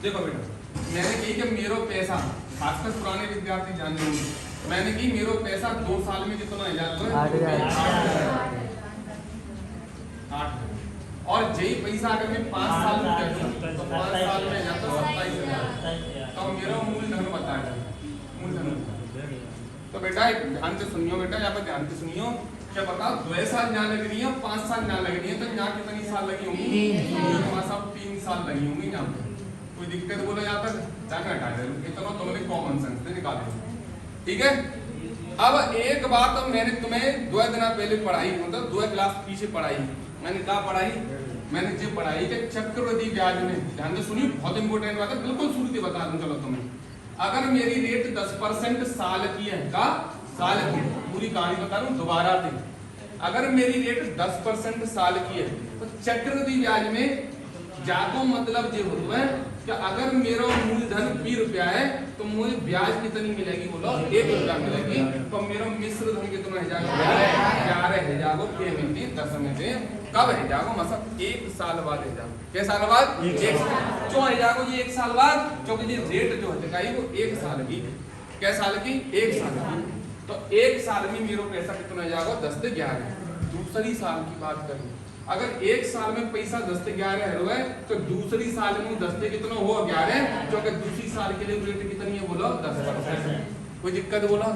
देखो बेटा, मैंने कही कि मेरो पैसा, खासकर पुराने विद्यार्थी जानते होंगे, मैंने की मेरो पैसा 2 साल में कितना हो जाता है? 8। और यही पैसा अगर मैं 5 साल में करूं तो 5 साल में जाता 27,000। तो मेरा मूलधन बताया, मूलधन। तो बेटा एक ध्यान से सुनियो बेटा, यहाँ पर ध्यान से सुनियो। क्या बताओ 2 साल यहाँ लगनी है, 5 साल यहाँ लगनी है, तो यहाँ कितनी साल लगी होंगी? तुम्हारे साथ 3 साल लगी होंगी यहाँ पे। कोई दिक्कत बोलो यहाँ तक? जाकर हटा दे, इतना तुमने कॉमन सेंस से निकाले। ठीक है, अब एक बात मैंने तुम्हें 2 दिन पहले पढ़ाई, मतलब 2 क्लास पीछे पढ़ाई। मैंने क्या पढ़ाई? मैंने जो पढ़ाई कि चक्रवृद्धि ब्याज में, ध्यान से सुनिए, बहुत इंपोर्टेंट बात है, बिल्कुल शुरू से बता दूं। चलो तुम्हें, अगर मेरी रेट 10% साल की है, का साल की, पूरी कहानी बता रहा हूं दोबारा से। अगर मेरी रेट 10% साल की है तो चक्रवृद्धि ब्याज में जाको मतलब जो होता है कि अगर मेरा मूलधन 20 रुपया है तो मुझे ब्याज कितनी मिलेगी? बोलो 1 रुपया मिलेगी। तो मेरा मिश्र धन कितना है जाएगा? 11 है जाएगा। पेमेंट 10 में से कब है जाएगा? मतलब 1 साल बाद है जाएगा। क्या साल बाद? 1 साल। क्यों है जाएगा ये 1 साल बाद? क्योंकि ये रेट जो है वो 1 साल की। क्या साल की? 1 साल की। तो 1 साल में मेरा पैसा कितना हो जाएगा? 10 से 11। दूसरी साल की बात करें, अगर 1 साल में पैसा 10 से 11 है तो दूसरी साल में 10 से कितना हो? 11। क्योंकि दूसरी साल के लिए रेट कितनी है? बोलो 10%। कोई दिक्कत? बोलो।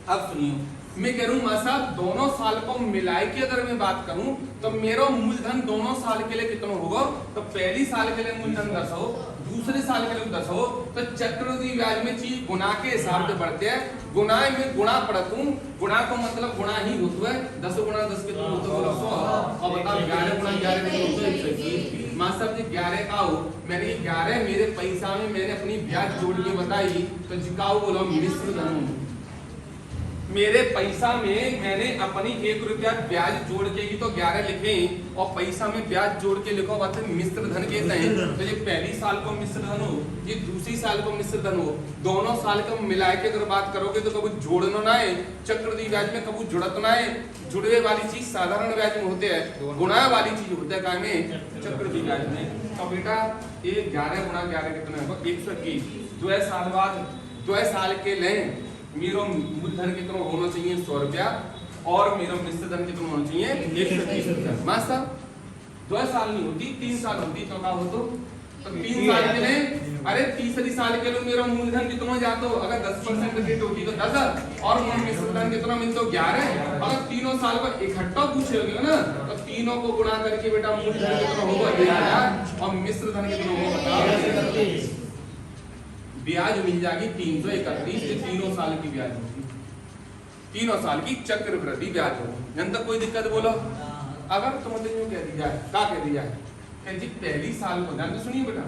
अब सुनियो, मैं कह रहा हूँ मां साहब दोनों साल को मिलाए के अगर मैं बात करूं तो मेरा मूलधन दोनों साल के लिए कितना होगा? तो पहली साल के लिए मूलधन 10 हो, दूसरे साल के लिए 10 हो। तो चक्रवृद्धि ब्याज में चीज गुना के हिसाब से बढ़ते हैं। गुना में गुणा पढ़त हूं, गुणा को मतलब गुणा ही होता है। 10 गुणा 10 कितना होता है? 100। और बताओ 11 गुणा 11 कितना होता है? 120। मां साहब जी 11 का हो, मैंने 11 मेरे पैसा में मैंने अपनी ब्याज जोड़ के बताई तो जिकाओ बोलो मिश्र धन। मेरे पैसा में मैंने अपनी 1 रुपया ब्याज जोड़ के ही तो 11 लिखे और पैसा में ब्याज जोड़ के लिखो बात मिश्र धन कहते हैं। तो ये पहली साल को मिश्र धन हो, ये दूसरी साल को मिश्र धन हो। दोनों साल को मिला के अगर बात करोगे तो कभी जोड़ना ना है, चक्रवृद्धि ब्याज में कभी जुड़तना है। जुड़वे वाली चीज साधारण ब्याज में होते हैं, गुणा वाली चीज होता है क्या में? चक्रवृद्धि ब्याज में। तो बेटा ये 11 गुणा 11 कितना है? 121। 2 साल बाद 2 साल के ले मेरा मूलधन कितना होना चाहिए? 100 रुपया। और मेरा मिश्र धन कितना होना चाहिए? 130 रुपया। मास्टर 2 साल नहीं होती, 3 साल होती तो क्या हो? तो 3 साल के लिए, अरे तीसरी साल के लिए मेरा मूलधन कितना जाता हो? अगर 10% रेट होती तो 10 और मिश्र धन कितना मिलता? 11। अगर तीनों साल को इकट्ठा पूछोगे ना तो तीनों को गुणा करके बेटा मूलधन कितना होगा? 1000 और मिश्र धन कितना होगा? बताओ। ब्याज मिल जाएगी 331। तीनों साल की ब्याज होगी, तीनों साल की चक्रवृद्धि ब्याज होगी। जन तक कोई दिक्कत? बोलो। अगर तुमने जो कह दिया है, क्या कह दिया है जी पहली साल को, ध्यान से सुनिए बेटा,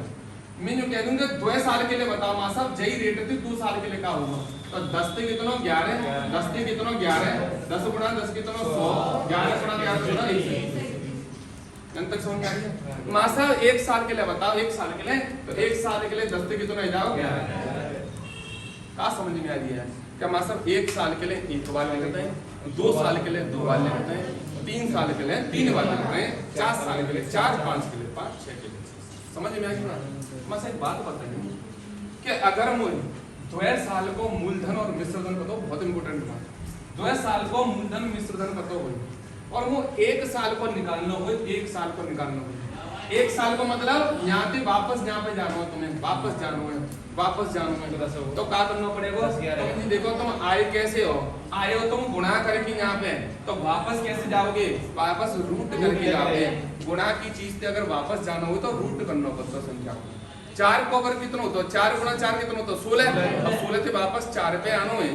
मैं जो कह दूंगा 2 साल के लिए बताओ मां साहब जही रेट थी 2 साल के लिए क्या होगा? तो 10 से कितना? 11। 10 से कितना? 11। 10 गुणा 10 कितना? 100। 11 गुणा 11 कितना? 120। तक समझ में आ गया? मां साहब 1 साल के लिए बताओ, 1 साल के लिए, तो 1 साल के लिए 10 से कितना जाओ? 11। क्या समझ में आ रही है? क्या मां साहब 1 साल के लिए 1 बार लिखते हैं, 2 साल के लिए 2 बार लिखते हैं, 3 साल के लिए 3 बार लिखते हैं, 4 साल के लिए 4, 5 के लिए 5, 6 के लिए। समझ में आ गई? मां साहब एक बात बताइए कि अगर मुझे 2 साल को मूलधन और मिश्र धन बताओ, बहुत इंपोर्टेंट बात, 2 साल को मूलधन मिश्र धन बताओ और वो 1 साल को निकालना हो, 1 साल को निकालना हो। 1 साल को मतलब यहाँ से वापस यहाँ पे जाना हो, तुम्हें वापस जाना है, वापस जाना है तो क्या करना पड़ेगा? तुम देखो तुम आए कैसे हो, आए हो तुम गुणा करके यहाँ पे, तो वापस कैसे जाओगे? वापस रूट करके जाओगे। गुणा की चीज से अगर वापस जाना हो तो रूट करना पड़ता संख्या को। 4 को अगर कितना होता है? 4 गुणा 4 कितना होता है? 16। अब 16 से वापस 4 पे आना है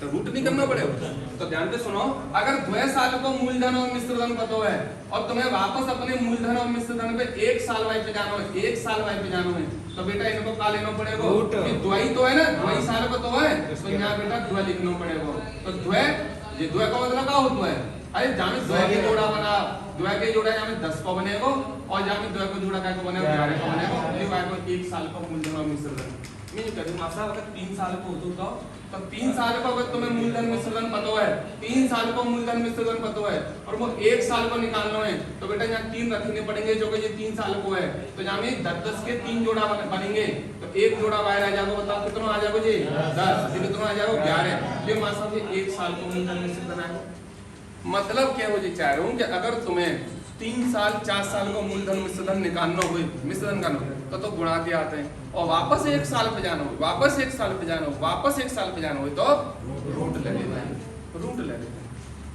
तो रूट नहीं करना पड़ेगा। तो ध्यान से सुनो, अगर 2 साल को मूलधन और मिश्र धन पता है और तुम्हें वापस अपने मूलधन और मिश्र धन पे 1 साल वाइज पे जाना है, 1 साल वाइज पे जाना है, तो बेटा इनको क्या लेना पड़ेगा? ये 2 ही तो है ना, 2 ही साल का तो है, तो यहाँ बेटा 2 लिखना पड़ेगा। तो 2 ये 2 का मतलब क्या होता है? अरे जहाँ में 2 के जोड़ा बना, 2 के जोड़ा यहाँ में 10 को बनेगा और जहाँ में 2 को जोड़ा क्या को बनेगा? 11 को बनेगा। 1 साल का मूलधन और मिश्र धन मैं ये कहूँ मासा अगर 3 साल को हो तो 3 साल को अगर तुम्हें मूलधन मिश्रधन पता है, 3 साल को मूलधन मिश्रधन पता है और वो 1 साल को निकालना है तो बेटा यहाँ 3 रखने पड़ेंगे जो कि ये 3 साल को है, तो यहाँ में 10 के 3 जोड़ा बनेंगे तो एक जोड़ा बाहर आ जाएगा। बताओ कितना आ जाएगा जी 10, ये कितना आ जाएगा 11। ये मासा से 1 साल को मूलधन मिश्रधन आएगा। मतलब क्या हो जी चाह रहा हूँ कि अगर तुम्हें 3 साल 4 साल को मूलधन मिश्रधन निकालना हो, मिश्रधन करना तो गुणा के आते हैं और वापस 1 साल पे जाना हो, वापस 1 साल पे जाना हो, वापस 1 साल पे जाना हो तो रूट ले लेते हैं, रूट ले लेते हैं।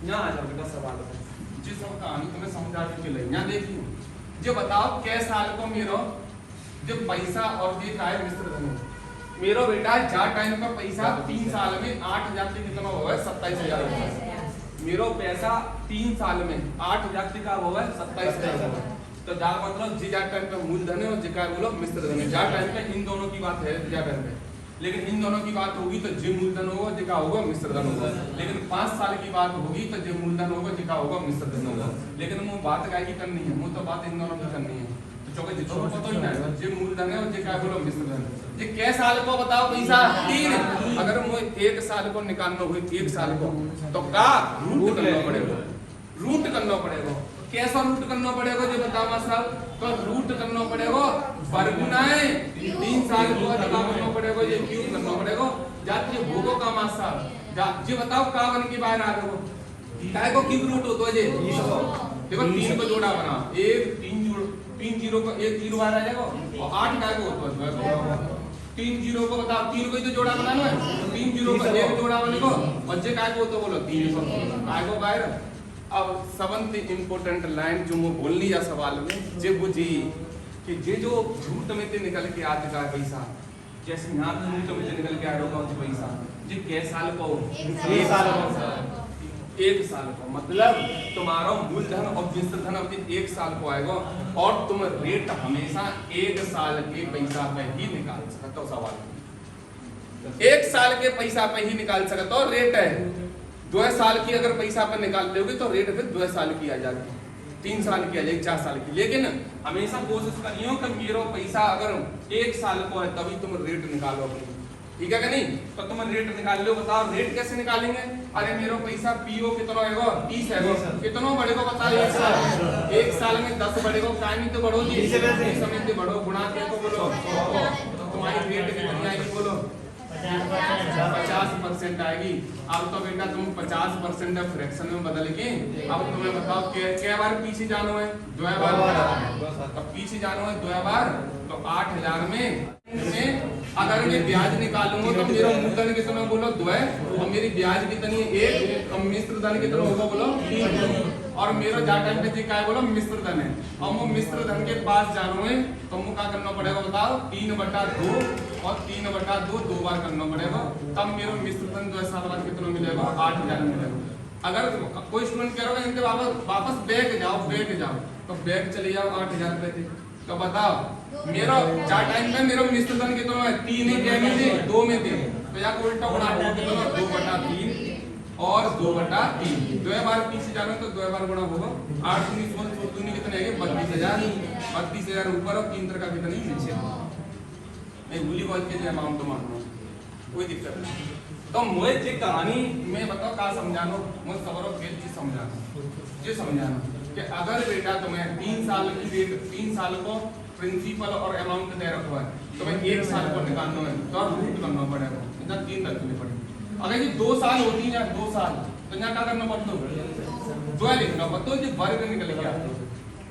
यहाँ आ जाओ बेटा सवाल जिस सब कहानी तुम्हें समझा के चले। यहाँ देखिए जो बताओ कै साल को मेरो जो पैसा और ये का मिश्रधन है मेरो बेटा जा टाइम का पैसा 3 साल में 8,000 से कितना होगा 27,000 होगा। मेरो पैसा 3 साल में 8,000 का होगा 27,000 तो जा मतलब जी जा टाइम पे मूलधन है और जी का बोलो मिश्रधन है। जा टाइम पे इन दोनों की बात है जा टाइम पे, लेकिन इन दोनों की बात होगी तो जी मूलधन होगा जी का होगा मिश्रधन होगा। लेकिन 5 साल की बात होगी तो जी मूलधन होगा जी का होगा मिश्रधन होगा। लेकिन वो बात काय की करनी है, वो तो बात इन दोनों की करनी है तो चौके जितो पता ही ना जी मूलधन है और जी का बोलो मिश्रधन। जी कै साल को बताओ पैसा 3, अगर मुझे 1 साल को निकालना हो 1 साल को तो का रूट करना पड़ेगा, रूट करना पड़ेगा। कैसा रूट करना पड़ेगा जो बताओ मास्टर, तो रूट करना पड़ेगा वर्गुनाए 3 साल को अधिका करना पड़ेगा, ये क्यूब करना पड़ेगा। जाती भोगो का मास्टर जा जी बताओ का बन के बाहर आ रहे हो काय को क्यूब रूट होता है जी देखो 3 को जोड़ा बना 1 3 जीरो को 1 जीरो बाहर आ जाएगा और 8 काय को होता है 3 जीरो को बताओ 3 को ही तो जोड़ा बनाना है 3 जीरो को 1 जोड़ा बनेगा और जे काय को होता बोलो 3 को काय को बाहर। अब सबंत इम्पोर्टेंट लाइन जो मैं बोलनी है सवाल में जे बुझी कि जे जो झूठ में ते निकल के आते का पैसा जैसे यहाँ पे झूठ में ते निकल के आ रहा होगा पैसा जी कै साल को 1 साल को 1 साल को मतलब तुम्हारा मूलधन और मिश्रधन अवधि 1 साल को आएगा और तुम रेट हमेशा 1 साल के पैसा पे ही निकाल सकते हो। सवाल 1 साल के पैसा पे ही निकाल सकते हो रेट है। 2 साल की अगर पैसा पर निकाल दोगे तो रेट फिर 2 साल की आ जाएगी, 3 साल की आ जाएगी, 4 साल की। लेकिन हमेशा कोशिश करियो कि मेरो पैसा अगर 1 साल को है तभी तुम रेट निकालो अपनी, ठीक है कि नहीं? तो तुम रेट निकाल लो। बताओ रेट कैसे निकालेंगे? अरे मेरो पैसा पीओ कितना है 30 है कितना बढ़ेगा बताओ 1 साल में 10 बढ़ेगा काय नहीं तो बढ़ो जी समय से बढ़ो गुणा के को बोलो तो तुम्हारी रेट कितनी आएगी बोलो 50% आएगी। अब तो बेटा तुम 50% फ्रैक्शन में बदल के अब तुम्हें बताओ क्या बार पीछे जानो है 2 बार, अब पीछे जानो है 2 बार तो 8,000 में अगर मैं ब्याज निकालूंगा तो मेरा मूलधन कितना बोलो 2 और मेरी ब्याज कितनी है 1 और मिश्रधन कितना होगा बोलो 3 और मेरा जा टाइम पे क्या है बोलो मिश्रधन है और वो मिश्रधन के पास जानो है तो मुझे क्या करना पड़ेगा बताओ 3/2 और 3/2 2 बार करना पड़ेगा तब मेरा मिश्रधन 2 साल बाद कितना मिलेगा 8,000 मिलेगा। अगर कोई स्टूडेंट कह रहा है इनके वापस बैक जाओ तो बैक चले जाओ 8,000 रुपए थे तो बताओ मेरा जा टाइम पे मेरा मिश्रधन कितना है 3 है क्या में थे 2 में थे तो यहाँ उल्टा उड़ा कितना 2/3 और 2/3 2 बार पीछे जाना तो 2 बार गुणा होगा 8 दूनी कितने आएंगे 32,000 ऊपर और 3 का कितने नीचे मैं भूली बात के अमाउंट तो मानो कोई दिक्कत नहीं। तो मुझे ये कहानी मैं बताओ क्या समझानो मुझे खबर और चीज समझाना कि अगर बेटा तुम्हें 3 साल की रेट 3 साल को प्रिंसिपल और अमाउंट दे रखा है तो मैं 1 साल को निकालना है तो रूट करना पड़ेगा इतना 3 रखनी पड़ेगी। अगर ये 2 साल होती है 2 साल तो यहाँ क्या करना पड़ता है 2 लिखना पड़ता है वर्ग निकल गया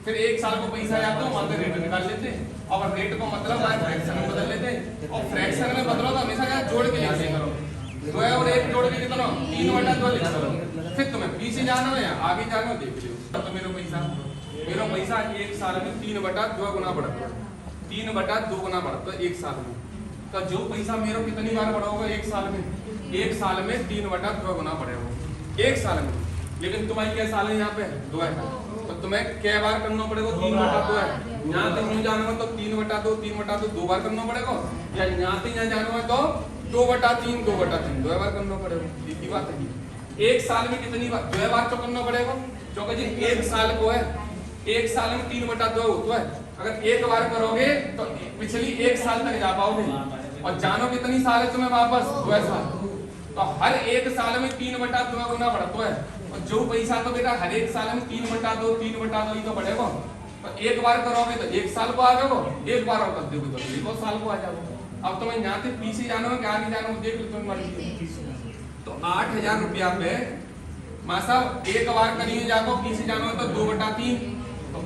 फिर 1 साल को पैसा आता है वहां से रेट निकाल लेते और रेट को मतलब फ्रैक्शन में बदल लेते और फ्रैक्शन में बदलो तो हमेशा जोड़ के लिखते करो 2 और 1 जोड़ के कितना 3/2 लिख करो फिर तुम्हें पीछे जाना है आगे जाना देख लो तो मेरा पैसा 1 साल में 3/2 गुना बढ़ता 3/2 गुना बढ़ता 1 साल में तो जो पैसा मेरा कितनी बार बढ़ा होगा 1 साल में 1 साल में 3/2 गुना बढ़ेगा 1 साल में। लेकिन तुम्हारी क्या साल है यहाँ पे 2 है तो तुम्हें क्या बार करना पड़ेगा 3/2 है यहाँ तक नहीं जाना है तो 3/2 2 बार करना पड़ेगा या यहाँ से यहाँ जाना है तो 2/3 2 बार करना पड़ेगा। सीधी बात है 1 साल में कितनी बार 2 बार तो करना पड़ेगा क्योंकि जी 1 साल को है 1 साल में 3/2 होता है अगर 1 बार करोगे तो पिछली 1 साल तक जा पाओगे और जानो कितनी साल है तुम्हें वापस 2 साल। तो हर एक साल में 3/2 गुना बढ़ता है। और जो पैसा तो बेटा हर एक साल में 3/2 ही तो बढ़ेगा। तो एक बार करोगे तो 1 साल को आ जाओगे, एक बार और कर दोगे तो 1 साल को आ जाओगे। अब तुम्हें यहाँ से पीछे जाना है कि आगे जाना है देख लो तुम्हें मर्जी। तो 8,000 रुपया पे माँ साहब एक बार करिए जाको, पीछे जाना है तो 2/3। तो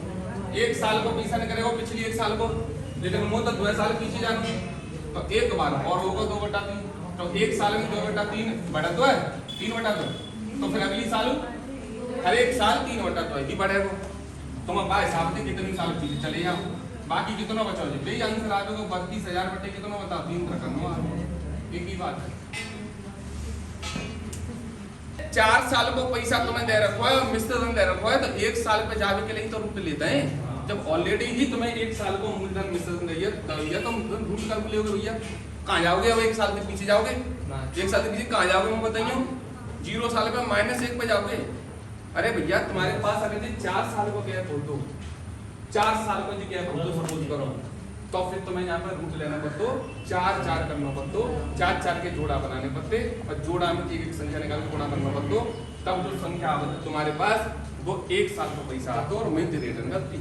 1 साल को पीछा नहीं करेगा पिछली 1 साल को, लेकिन वो तो 2 साल पीछे जाना तो एक बार और होगा 2/3। तो 1 साल में 2/3 बढ़ा तो है 3/2। तो फिर अगली साल हर एक साल 3/2 ही बढ़ेगा। तुम अब हिसाब से कितने साल पीछे चले जाओ, बाकी कितना बचाओ जी भाई आंसर आ जाओगे 32,000 बटे कितना बताओ 3 रकम एक ही बात है। 4 साल को पैसा तुम्हें दे रखो है और मिश्र धन दे रखो है तो 1 साल पे जाने के लिए तो रुक लेते हैं। जब ऑलरेडी ही तुम्हें 1 साल को मूलधन मिश्र धन दिया तो रूट कर लोगे भैया कहाँ जाओगे। अब 1 साल के पीछे जाओगे, 1 साल के पीछे कहाँ जाओगे मैं बताइए 0 साल पे -1 पे जाओगे। अरे भैया तुम्हारे पास अगर 4 साल को गैप हो तो 4 साल को जो गैप हो तो सपोज करो तो फिर तुम्हें यहाँ पर रूट लेना पड़तो 4 करना पड़तो 4 के जोड़ा बनाने पड़ते और जोड़ा में एक संख्या निकाल के गुणा करना पड़तो। तब जो संख्या आवत तुम्हारे पास वो 1 साल का पैसा आता और मैं रिटर्न करती।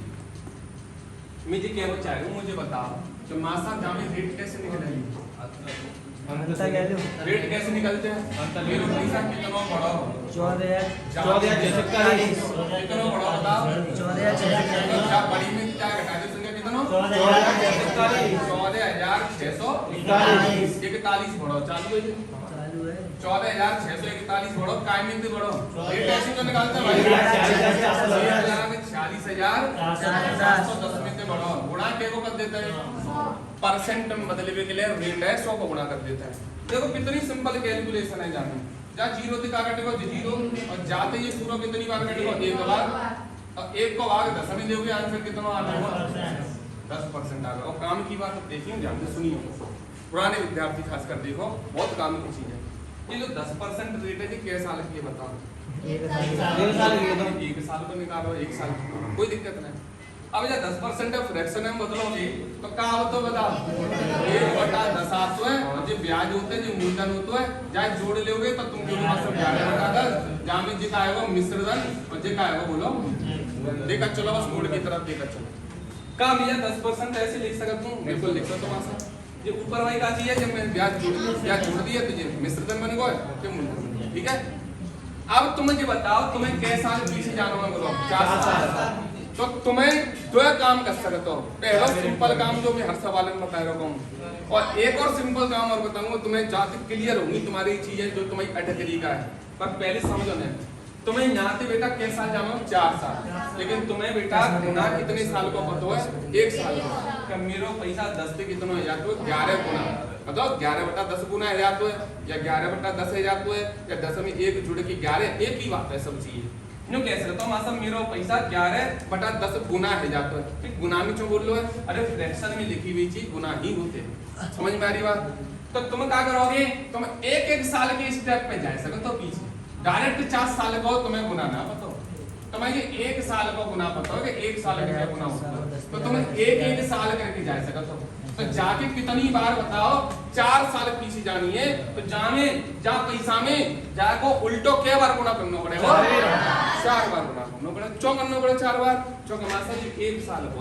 मैं जी क्या चाह रहा हूँ मुझे बताओ तो मासा जामे रेट कैसे निकलेगी, रेट कैसे निकलते हैं। मेरे पैसा कितना बढ़ा 14,641 कितना बढ़ा बताओ 14,641 बड़ी में क्या घटा दे संख्या कितना 14,641 बढ़ो चालू है 14,641 बढ़ो काय में से बढ़ो रेट कैसे तो निकालते हैं भाई 46,710 में से बढ़ो गुणा के को कर देते हैं परसेंट में बदलने के लिए रेट है 100 को गुणा कर देता है। देखो कितनी सिंपल कैलकुलेशन है जाने जा 0 से का कटेगा 0 और जाते ये पूरा कितनी बार कटेगा 1 बार और 1 को भाग 10 में दोगे आंसर कितना आ जाएगा 10% आ गया। और काम की बात देखिए ध्यान से सुनिए पुराने विद्यार्थी खासकर देखो बहुत काम की चीज है। ये जो 10% रेट है ये कैसे साल की है बताओ 1 साल को निकालो 1 साल कोई दिक्कत नहीं। अब जब 10% है फ्रैक्शन में बदलोगे तो क्या होता है बताओ 1/10 आता है और जो ब्याज होते हैं जो मूलधन होता है जाए जोड़ लोगे तो तुम जो पास 11/10 जहाँ में जितना आएगा मिश्र धन और जितना आएगा बोलो देखा चलो बस बोर्ड की तरफ देखा चलो काम ये 10% ऐसे लिख सकता हूँ बिल्कुल लिख सकता हूँ वहां से ये ऊपर वाली का चीज है जब मैं ब्याज जोड़ दिया तो ये मिश्र धन बनेगा कि मूलधन ठीक है। अब तुम मुझे बताओ तुम्हें कैसे साल पीछे जाना है बोलो 4 साल तो तुम्हें 2 काम कर सकते हो। पहला सिंपल काम जो मैं हर सवाल में बता रहा हूँ और एक और सिंपल काम और बताऊंगा तुम्हें जाके क्लियर होगी तुम्हारी चीजें जो तुम्हें अटकरी का है। पर पहले समझो ना तुम्हें यहाँ से बेटा कैसा साल जाना 4 साल लेकिन तुम्हें बेटा गुना कितने साल को पता है 1 साल का मेरा पैसा 10 से कितना हो जाता है 11 गुना बताओ 11/10 गुना हो जाता है या 11/10 हो जाता है या 10 में 1 जुड़ के 11 एक ही बात है सब चीजें यूँ कैसे रहता हूँ मासा मेरा पैसा 11/10 गुना है जाता है फिर गुना में क्यों बोल लो है अरे फ्रैक्शन में लिखी हुई चीज गुना ही होते हैं समझ में आ रही बात। तो तुम क्या करोगे तुम एक साल के स्टेप पे जा सकते हो पीछे डायरेक्ट 4 साल को तुम्हें गुना ना बताओ तुम्हें ये 1 साल को गुना पता हो कि 1 साल का गुना होता है तो तुम एक साल करके जा सकते हो। तो जाके कितनी बार बताओ 4 साल पीछे जानी है तो जाने जा पैसा में जाको उल्टो क्या बार गुना करना पड़ेगा 4 बार गुना करना पड़ेगा चौ करना पड़ेगा 4 बार चौ कमासा जी 1 साल को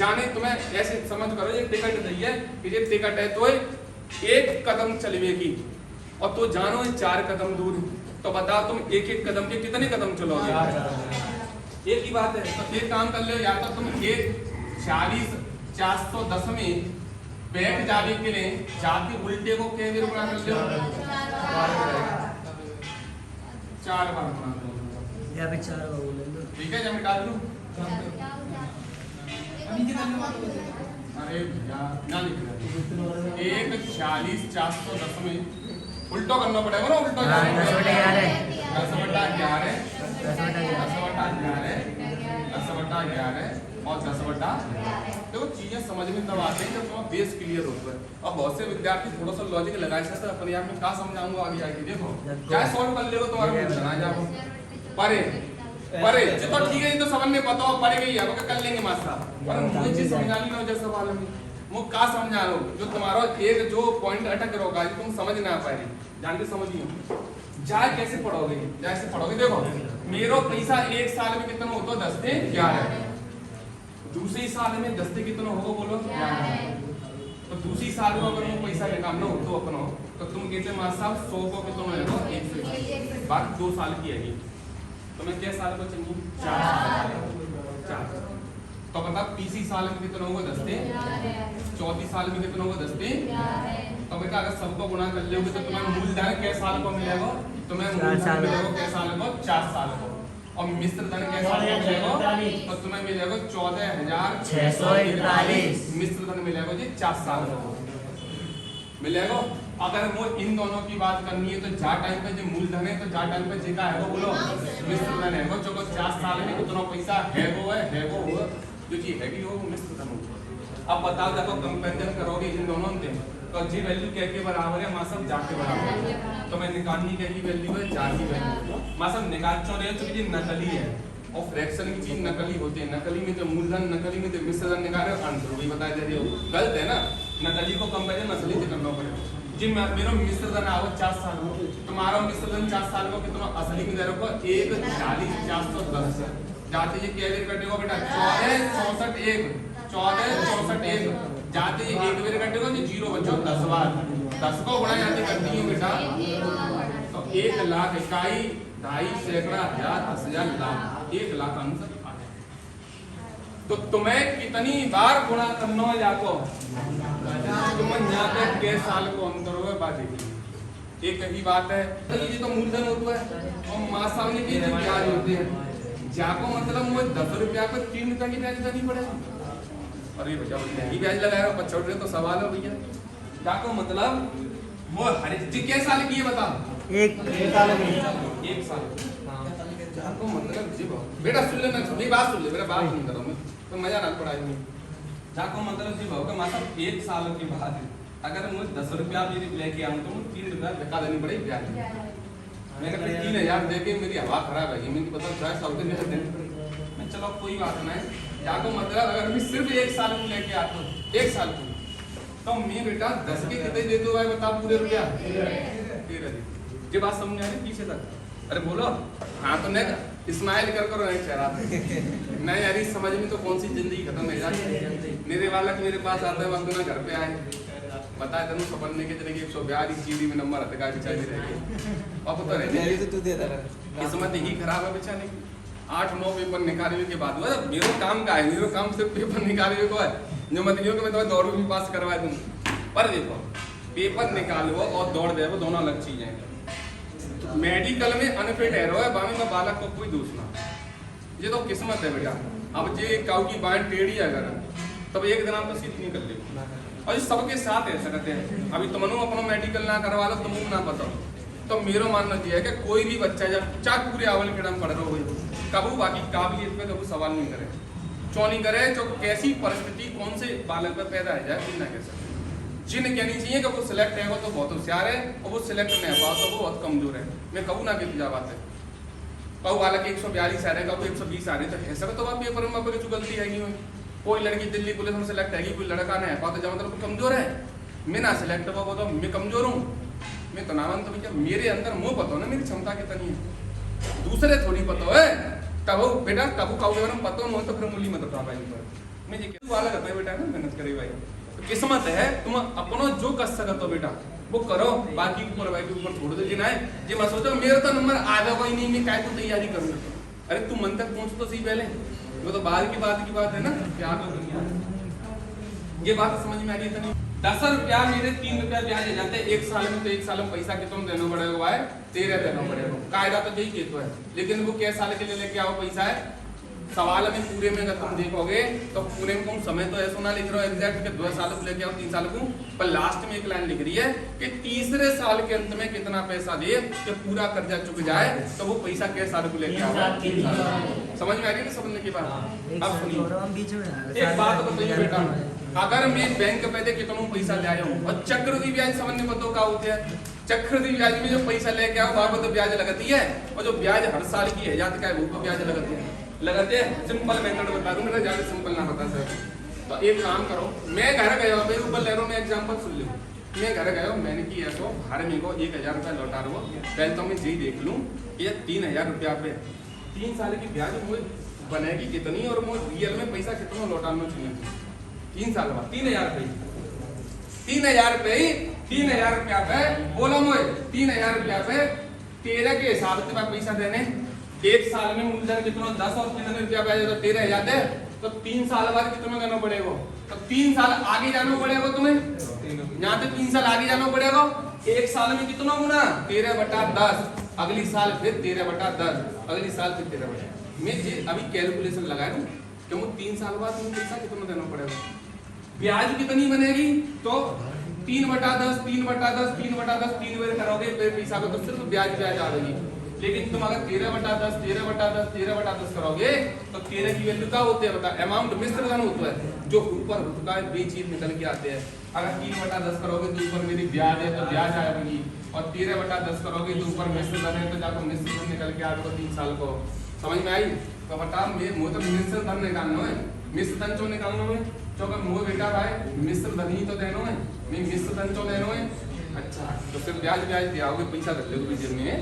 जाने तुम्हें ऐसे समझ करो ये टिकट नहीं है कि ये टिकट है तो 1 कदम चलवेगी और तो जानो 4 कदम दूर तो बताओ तुम एक कदम के कितने कदम चलोगे एक ही बात है। तो एक काम कर लो या तो तुम 40,410 में बैठ जाने के लिए जाके उल्टे को क्या बार गुना कर लो 4 बार गुना कर लो या फिर 4 बार बोल लो ठीक है जब मैं डाल दूं अरे भैया ना लिख रहा 1 40,410 में उल्टो करना पड़ेगा ना उल्टो 10/11 और 10/11 देखो चीजें समझ में तब आती है जब तुम्हारा बेस क्लियर होता है। और बहुत से विद्यार्थी थोड़ा सा लॉजिक लगाए सकते हैं अपने आप में क्या समझाऊंगा आगे जाके देखो क्या सॉल्व कर लेगा तुम्हारा बना जाओ परे तो ठीक है तो समझ में बताओ पढ़े गई है कर लेंगे मास्टर पर मुझे चीज समझानी ना जैसे सवाल में वो का समझा रहा हूँ जो तुम्हारा एक जो पॉइंट अटक रहोगा तुम समझ ना पाए जान के समझिए जा कैसे पढ़ोगे जैसे पढ़ोगे देखो मेरो पैसा एक साल में कितना होता 10 से 11 दूसरी साल में 10 से कितना होगा बोलो 11 तो दूसरी साल में अगर वो पैसा निकालना हो तो अपनो तो तुम कहते मां साहब 100 को कितना होगा 100 बात 2 साल की है तो मैं क्या साल को चाहिए 4 तो बता तीसरी साल में कितना होगा 10 से चौथी साल में कितना होगा 10 से तो बेटा अगर सबको गुणा कर लोगे तो तुम्हें मूलधन कै साल को मिलेगा तुम्हें मूलधन मिलेगा कै साल को 4 साल को और मिश्र धन कै साल को मिलेगा तो तुम्हें मिलेगा 14,641 मिश्र धन मिलेगा जी 4 साल को मिलेगा। अगर वो इन दोनों की बात करनी है तो जा टाइम पे जो मूलधन है तो जा टाइम पे जेका है वो बोलो मिश्र धन है वो जो 4 साल में कितना पैसा है वो जो चीज है वो मिश्र धन होगा। अब बताओ जब कंपैरिजन करोगे इन दोनों से तो जी वैल्यू क्या के बराबर है मां सब जा के बराबर है तो मैं निकालनी क्या की वैल्यू है जा की वैल्यू मां सब निकाल चो रहे हो ये नकली है और फ्रैक्शन की चीज नकली होती है नकली में तो मूलधन नकली में तो मिश्र धन निकाल रहे हो आंसर भी बताया जा रही हो गलत है ना नकली को कंपैरिजन असली से करना पड़ेगा जी मेरा मिश्र धन आओ 4 साल में तुम्हारा मिश्र धन 4 साल में कितना असली में दे रखो 1,40,410 जाते ये क्या वेर कटेगा बेटा 14,64,1 जाते ये एक वेर कटेगा तो 0 बचो 10 बार 10 को गुणा जाते करती है बेटा तो 1 लाख इकाई 2.5 सैकड़ा हजार 10,000 लाख 1 लाख आंसर आ गया। तो तुम्हें कितनी बार गुणा करना है जाको तुम यहाँ पे के साल को अंतर हुआ बात एक ही बात है तो ये तो मूलधन होता है और मां साहब ने जो ब्याज होते हैं जाको मतलब वो 10 रुपया को 3 रुपया की ब्याज देनी पड़ेगा अरे भैया नहीं ब्याज लगाएगा 75 तो सवाल है भैया जाको मतलब वो हर क्या साल की है बता एक साल में 1 साल जाको मतलब जी बेटा सुन लेना मेरी बात सुन ले मेरा बात सुन करो मैं तो मजा ना पड़ाई में जाको मतलब जी भाव का मतलब 1 साल के बाद अगर मुझे 10 रुपया भी लेके आऊं तो मुझे 3 रुपया धक्का देनी पड़ेगी ब्याज मैं कहता 3,000 देके मेरी हवा खराब है मैं पता चाहे 100 दिन में देनी पड़ेगी मैं चलो कोई बात नहीं जाको मतलब अगर मैं सिर्फ 1 साल में लेके आता हूं 1 साल को तो मैं बेटा 10 के कितने दे दो भाई बता पूरे रुपया 13 ये बात समझ आ रही पीछे तक अरे बोलो हाँ तो नहीं स्माइल कर करो नहीं चेहरा नहीं यार इस समझ में तो कौन सी जिंदगी खत्म है जाती मेरे वाला मेरे पास आता है वंदना घर पे आए बताया तेन सपने के चले 142 जीबी में नंबर आता है बेचारी रहेगी अब तो रहने किस्मत ही खराब है बेचारे 8-9 पेपर निकालने के बाद मेरा काम का है मेरा काम सिर्फ पेपर निकालने को है जो मत कि मैं तुम्हें दौड़ भी पास करवा दूं पर देखो पेपर निकालो और दौड़ दे वो दोनों अलग चीजें हैं मेडिकल में अनफिट है रोए बामी में बालक को कोई दोष ना ये तो किस्मत है बेटा अब जे काऊ की बात टेढ़ी अगर तब एक दिन आप तो सीधी निकल ले और सबके साथ ऐसा करते हैं अभी तुमनो अपना मेडिकल ना करवा लो तुम ना बताओ तो मेरा मानना यह है कि कोई भी बच्चा जब चाहे पूरे अवल के पढ़ रहे हो कबू बाकी काबिलियत पे कबू सवाल नहीं करे क्यों नहीं करे जो कैसी परिस्थिति कौन से बालक पे पैदा है जाए ना कैसे जिन कहनी चाहिए कि वो सिलेक्ट है वो तो बहुत होशियार है और वो सिलेक्ट नहीं हुआ तो वो बहुत कमजोर है मैं कहूँ ना कहती जा बात है कहूँ बालक 142 आ रहे कहूँ 120 आ रहे तो ऐसा तो आप पेपर में जो गलती है नहीं कोई लड़की दिल्ली पुलिस में सिलेक्ट है कोई लड़का नहीं है पाता जब मतलब कमजोर है मैं ना सिलेक्ट हुआ तो मैं कमजोर हूँ मैं तो नाम तो भैया मेरे अंदर मुँह पता ना मेरी क्षमता कितनी है दूसरे थोड़ी पता है कबू बेटा कबू काऊ के बारे में पता हो तो फिर मूली मत उठा पाएंगे मैं ये वाला करता है बेटा ना मेहनत करे भाई किस्मत है तुम अपनो जो कर सकते हो बेटा वो करो बाकी ऊपर भाई के ऊपर छोड़ दो जिना है जे मैं सोचो मेरा तो नंबर आ जाएगा ही नहीं मैं काय को तैयारी करूंगा अरे तू मन तक पहुंच तो सही पहले वो तो बाहर की बात है ना क्या तो दुनिया ये बात समझ में आ रही है 10 रुपया मेरे 3 रुपया ब्याज आ जाते हैं 1 साल में तो 1 साल में पैसा कितना देना पड़ेगा भाई 13 देना पड़ेगा कायदा तो यही कहता है लेकिन वो क्या साल के लिए लेके आओ पैसा है सवाल में पूरे में अगर तुम देखोगे तो पूरे में तुम समय तो ऐसा ना लिख रहे हो एग्जैक्ट कि 2 साल को लेके आओ 3 साल को पर लास्ट में एक लाइन लिख रही है कि तीसरे साल के अंत में कितना पैसा दे कि पूरा कर्जा चुक जाए तो वो पैसा के साल को लेके आओ समझ में आ रही है समझने की बात अब सुनिए एक बात बताइए बेटा अगर मैं बैंक पे दे कितना पैसा ले आया हूँ और चक्रवृद्धि ब्याज समझने पता क्या होते हैं चक्रवृद्धि ब्याज में जो पैसा लेके आओ वहां पर तो ब्याज लगती है और जो ब्याज हर साल की है जाती है वो ब्याज लगती है लगाते हैं सिंपल मेथड बता दूं मेरा ज्यादा सिंपल ना बता सर तो एक काम करो, मैं घर गया मेरे ऊपर ले रहा हूँ, मैं एग्जाम्पल सुन लो। मैं घर गया, मैंने की ऐसा हर मेरे को 1000 रुपया लौटा रहा हूँ। पहले तो मैं जी देख लूँ कि ये 3000 रुपया पे 3 साल की ब्याज मुझे बनेगी कितनी और मुझे रियल में पैसा कितना लौटाना चाहिए 3 साल बाद। 3000 रुपये 3000 रुपये 3000 रुपया पे बोलो मुझे 3000 रुपया पे 13 के हिसाब से मैं पैसा देने। एक साल में मूलधन कितना 10 और कितने रुपया ब्याज तो 13,000 है, तो 3 साल बाद कितना देना पड़ेगा? तो 3 साल आगे जाना पड़ेगा तुम्हें, यहाँ पे 3 साल आगे जाना पड़ेगा। एक साल में कितना गुना 13/10, अगली साल फिर 13/10, अगली साल फिर 13/10। मैं अभी कैलकुलेशन लगा रहा हूँ कि मुझे 3 साल बाद मुझे पैसा कितना देना पड़ेगा, ब्याज कितनी बनेगी। तो 3/10 3/10 3/10 3 बार करोगे फिर पैसा को तो सिर्फ ब्याज आएगी। लेकिन तुम अगर 13/10 13/10 13/10 करोगे तो 13 की वैल्यू क्या होती है बता, अमाउंट मिश्र धन होता है जो ऊपर होता है बेचीज निकल के आते हैं। अगर 3/10 करोगे तो ऊपर मेरी ब्याज है तो ब्याज आएगी, और 13/10 करोगे तो ऊपर मिश्र धन है तो जाकर मिश्र धन निकल के आएगा 3 साल को। समझ में आई? तो बता मुझे तो मिश्र धन निकालना है, मिश्र धन चो निकालना है, क्योंकि मुझे बेटा भाई मिश्र धन ही तो देना है, मैं मिश्र धन चो लेना है। अच्छा तो फिर ब्याज दियाओगे, पैसा रख लोगे जेब में,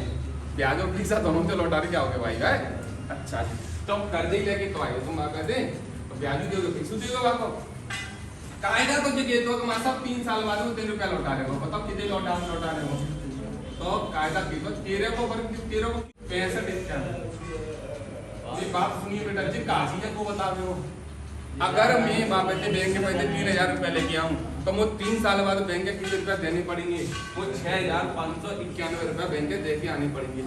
ब्याज और पैसा दोनों से लौटा के आओगे भाई है। अच्छा तो कर्जे ही लेके तो आए तुम आकर दे तो ब्याज दोगे पैसा दोगे आपको कायदा तो जगह तो तुम सब 3 साल बाद में 3 रुपया लौटा रहे हो, बताओ कितने लौटा रहे हो। तो कायदा की तो 13 को 65 ये बात सुनिए बेटा जी, काजी को बता रहे हो। अगर मैं बाप बेटे बैंक के पैसे 3000 रुपया लेके आऊँ तो मुझे 3 साल बाद बैंक के कितने रुपया देने पड़ेंगे, मुझे 6591 रुपया बैंक के दे के आने पड़ेंगे।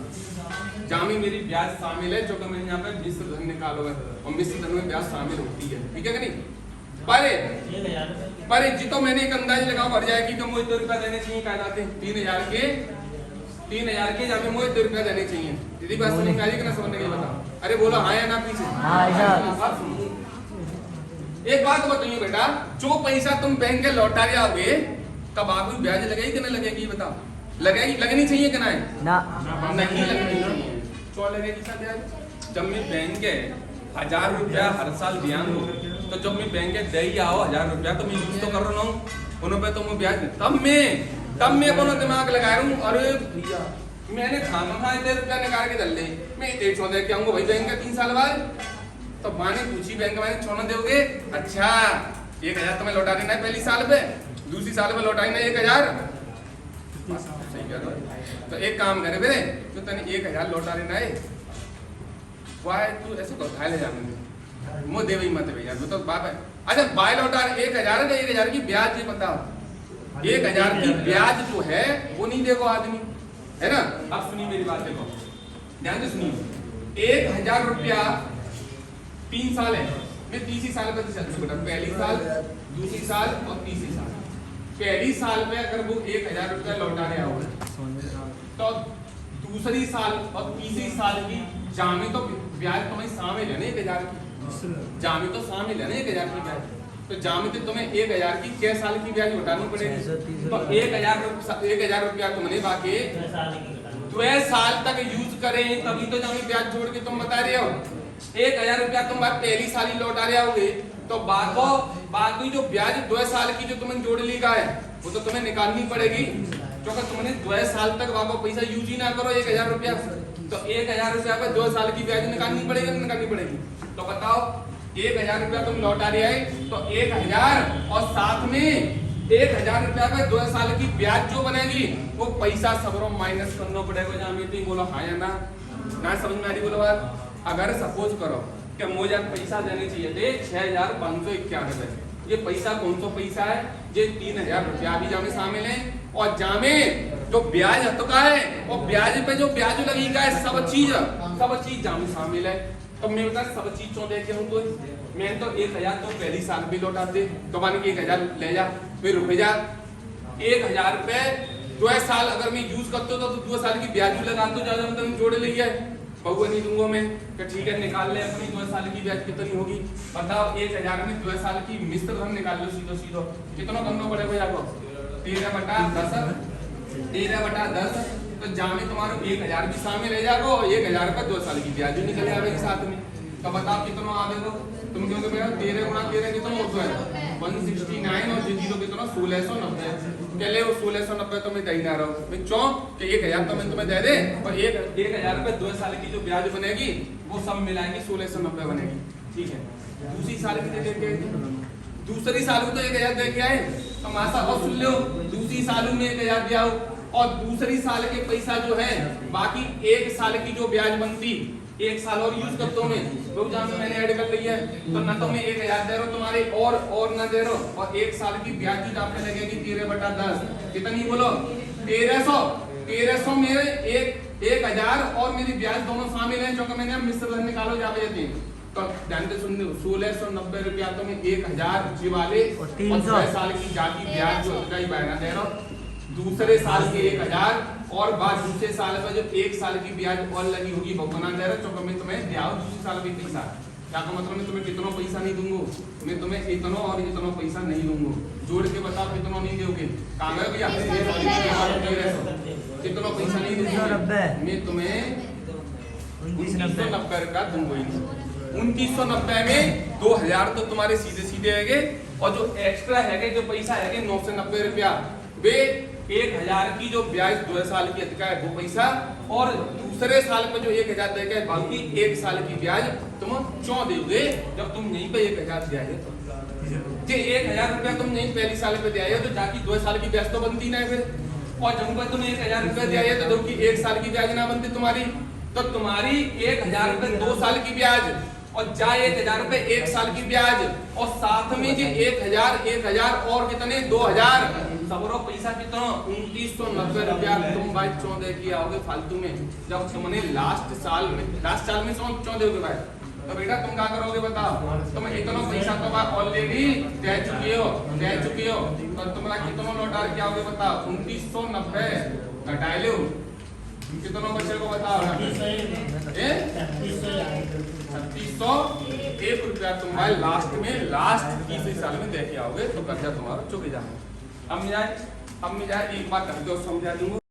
जहाँ में मेरी ब्याज शामिल है, जो कि मैंने यहाँ पे मिश्र धन निकालो है और मिश्र धन में ब्याज शामिल होती है, ठीक है कि नहीं। पर जी तो मैंने एक अंदाज लगा भर जाएगी कि मुझे 2 रुपया देने चाहिए, कायदा 3000 के जहाँ मुझे 2 रुपया देने चाहिए। दीदी बात समझ में आ रही कि ना समझने की बताओ? अरे बोलो हाँ या ना पीछे। एक बात बताइए बेटा, जो पैसा तुम बैंक के लौटा रहे आओगे तब आपको ब्याज लगेगी कि नहीं लगेगी बताओ? लगेगी, लगनी चाहिए कि नहीं? नहीं लगनी चाहिए। क्यों लगेगी सर ब्याज? जब मैं बैंक के 1000 रुपया हर साल ध्यान दो तो जब मैं बैंक के दे ही आओ 1000 रुपया तो मैं यूज तो कर रहा हूँ उन पे, तो मैं ब्याज तब मैं अपना दिमाग लगा रहा हूँ। अरे भैया मैंने खाना 1 रुपया निकाल के दल दे, मैं 150 दे के आऊंगा भाई बैंक का 3 साल बाद। तो माने पूछी बैंक वाले छोड़ना दोगे? अच्छा 1000 तुम्हें लौटा देना है पहली साल पे, दूसरी साल में लौटा देना 1000। सही कह रहे हो। तो एक काम करे बेरे, तो तने 1000 लौटा देना है, वाह तू ऐसे तो खाए ले जाने मो दे वही मत भैया तो बाप है। अच्छा बाय लौटा 1000 है, 1000 की ब्याज ये बताओ, 1000 की ब्याज जो है वो नहीं देगा आदमी, है ना। अब सुनिए मेरी बात, देखो ध्यान से सुनिए। 1000 रुपया 3 साल है, मैं तीसरी साल पे चलती बेटा, पहली साल दूसरी साल और तीसरी साल। पहली साल पे अगर वो 1000 रुपया लौटा रहे होगा तो दूसरी साल और तीसरी साल की जामे तो ब्याज तुम्हें शामिल है ना 1000 की, जामे तो शामिल है ना 1000 की ब्याज। तो जामे तो तुम्हें 1000 की 6 साल की ब्याज उठानी पड़ेगी। तो 1000 रुपया तुमने बाकी 2 साल तक यूज करें तभी तो जामे ब्याज जोड़ के तुम बता रहे हो। 1000 रुपया तुम बात पहली साल ही लौटा रहे होगे तो बाकी जो ब्याज 2 साल की जो तुमने जोड़ ली का है वो तो तुम्हें निकालनी पड़ेगी, क्योंकि तुमने 2 साल तक वापस पैसा यूज ही ना करो 1000 रुपया। तो 1000 रुपया पे 2 साल की ब्याज निकालनी पड़ेगी ना निकालनी पड़ेगी। तो बताओ 1000 रुपया तुम लौटा रहे है तो 1000 और साथ में 1000 रुपया पे 2 साल की ब्याज जो बनेगी वो पैसा सबरो माइनस करना पड़ेगा। जहाँ मीटिंग बोलो हाँ या ना समझ में आ रही बोलो बात। अगर सपोज करो कि मुझे पैसा देने चाहिए थे 6591, ये पैसा कौन सा पैसा है? ये 3000 रुपया भी जामे शामिल है, और जामे जो ब्याज हतका है और ब्याज पे जो ब्याज लगेगा है सब चीज जामे शामिल है। तो मैं बता सब चीज क्यों देखे हूँ, तो मैं तो 1000 तो पहली साल भी लौटा दे तो मान के 1000 ले जा, फिर रुपये जा 1000 रुपए 2 साल अगर मैं यूज करता तो 2 साल की ब्याज भी लगा तो ज्यादा मतलब जोड़ लिया है बहुआ नहीं दूंगा मैं कि ठीक है निकाल ले अपनी 2 साल की ब्याज कितनी होगी बताओ। 1000 में 2 साल की मिश्र धन निकाल लो सीधो कितना करना पड़ेगा आपको 13/10 तो जामे तुम्हारा 1000 भी शामिल रह जाएगा और 1000 का 2 साल की ब्याज भी निकल आएगी साथ में। तो बताओ कितना आ दे दो तुम क्योंकि मेरा 13 गुणा 13 कितना होता है 169 और ये जीरो कितना 1690 के लिए वो 1690 तो मैं दे ही ना रहा हूँ मैं चौ कि 1000 तो मैं तुम्हें दे दे और 1000 रुपए 2 साल की जो ब्याज बनेगी वो सब मिलाएंगे 1690 बनेगी ठीक है। दूसरी साल की दे के दूसरी साल में तो 1000 दे के आए तो मासा और सुन लो दूसरी साल में 1000 दिया और दूसरी साल के पैसा जो है बाकी एक साल की जो ब्याज बनती एक साल और यूज करता हूँ मैं तो जहाँ पे मैंने ऐड कर ली है तो ना तो मैं 1000 दे रहा हूँ तुम्हारे और ना दे रहा हूँ और एक साल की ब्याज जो आपने लगेगी 13/10 कितनी बोलो 1300 मेरे 1000 और मेरी ब्याज दोनों शामिल हैं जो कि मैंने मिश्र धन निकालो जावे जाते हैं तो ध्यान से सुन 1690 रुपया तो मैं 1000 जी वाले और 6 साल की जाती ब्याज जो होगा बहना दे रहा हूँ दूसरे साल के 1000 और बाद दूसरे साल में जो एक साल की ब्याज और लगी होगी भुगतान दे रहा चौका मैं तुम्हें दिया दूसरे साल में पैसा क्या का मतलब मैं तुम्हें कितना पैसा नहीं दूंगा मैं तुम्हें इतना और इतना पैसा नहीं दूंगा जोड़ के बताओ कितना नहीं दोगे कहाँ गए भैया कितना पैसा नहीं दूंगा मैं तुम्हें 2990 रुपया दूंगा 2990 में 2000 तो तुम्हारे सीधे सीधे है और जो एक्स्ट्रा है जो पैसा है 990 रुपया वे 1000 की जो ब्याज 2 साल की अधिका है वो पैसा और दूसरे साल में जो 1000 देगा बाकी एक साल की ब्याज तुम चौ दोगे जब तुम यहीं पे 1000 दिया है जे 1000 रुपया तुम यहीं पहली साल पे दिया है तो जाकी 2 साल की ब्याज तो बनती ना फिर और जब पर तुम 1000 रुपया दिया है तो जो की एक साल की ब्याज ना बनती तुम्हारी तो तुम्हारी 1000 रुपए 2 साल की ब्याज और जाए 1000 रुपए एक साल की ब्याज और साथ में जो 1000 और कितने 2000 सबरो पैसा कितना 2990 रुपया तुम भाई 14 की आओगे फालतू में जब तुमने लास्ट साल में 14 दोगे भाई तो बेटा तुम क्या करोगे बताओ तुम इतना पैसा तो ऑलरेडी दे चुके हो तो तुम्हारा कितना लौटा के आओगे बताओ 2990 घटा लो कितना बच्चे को बताओ 3601 रुपया तुम्हारे लास्ट तीसरे साल में दे के आओगे तो कर्जा तुम्हारा चुक जाएगा। अब मैं जाए एक बात समझा दूंगा।